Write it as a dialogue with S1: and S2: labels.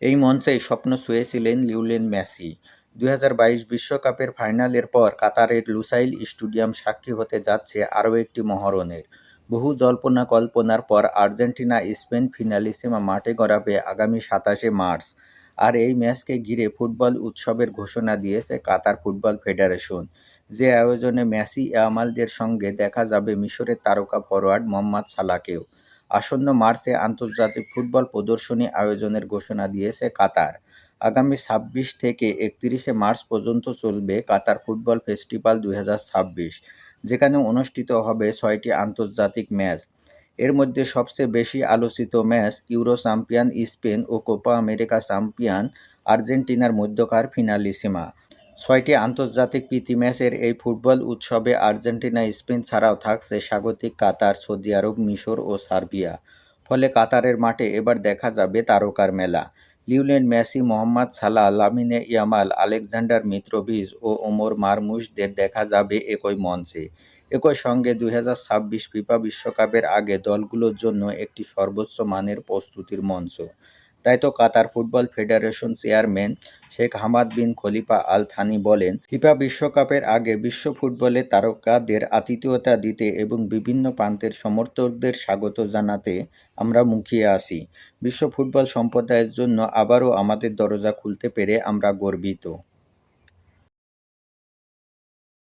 S1: এই মঞ্চেই স্বপ্ন ছুঁয়েছিলেন Lionel Messi. ২০২২ বিশ্বকাপের ফাইনালের পর কাতারের লুসাইল স্টেডিয়াম সাক্ষী হতে যাচ্ছে আরও একটি মহরণের। বহু জল্পনা-কল্পনার পর আর্জেন্টিনা স্পেন ফিনালিসিমা মাঠে গড়াবে আগামী ২৭শে মার্চ। আর এই ম্যাচকে ঘিরে ফুটবল উৎসবের ঘোষণা দিয়েছে কাতার ফুটবল ফেডারেশন। যে আয়োজনে মেসি, ইয়ামালদের সঙ্গে দেখা যাবে মিশরের তারকা ফরোয়ার্ড মোহাম্মদ সালাহকেও। আসন্ন মার্চে আন্তর্জাতিক ফুটবল প্রদর্শনী আয়োজনের ঘোষণা দিয়েছে কাতার। আগামী ২৬ থেকে ৩১শে মার্চ পর্যন্ত চলবে কাতার ফুটবল ফেস্টিভ্যাল ২০২৬, যেখানে অনুষ্ঠিত হবে ৬টি আন্তর্জাতিক ম্যাচ। এর মধ্যে সবচেয়ে বেশি আলোচিত ম্যাচ ইউরো চ্যাম্পিয়ন স্পেন ও কোপা আমেরিকা চ্যাম্পিয়ন আর্জেন্টিনার মধ্যকার ফিনালিসিমা। ৬টি আন্তর্জাতিক প্রীতি ম্যাচের এই ফুটবল উৎসবে আর্জেন্টিনা, স্পেন ছাড়াও থাকছে স্বাগতিক কাতার, সৌদি আরব, মিশর ও সার্বিয়া। ফলে কাতারের মাঠে এবার দেখা যাবে তারকার মেলা। লিওনেল মেসি, মোহাম্মদ সালাহ, লামিনে ইয়ামাল, আলেকজান্ডার মিত্রোভিচ ও ওমর মারমুশদের দেখা যাবে একই মঞ্চে। একই সঙ্গে ২০২৬ ফিফা বিশ্বকাপের আগে দলগুলোর জন্য একটি সর্বোচ্চ মানের প্রস্তুতির মঞ্চ। তাই তো Qatar football federation chairman Sheikh Hamad bin Khalifa Al Thani বলেন, ফিফা বিশ্বকাপের আগে বিশ্ব ফুটবলের তারকাদের আতিথেয়তা দিতে এবং বিভিন্ন প্রান্তের সমর্থকদের স্বাগত জানাতে আমরা মুখিয়ে আছি। বিশ্ব ফুটবল সম্প্রদায়ের জন্য আবারও আমাদের দরজা খুলতে পেরে আমরা গর্বিত।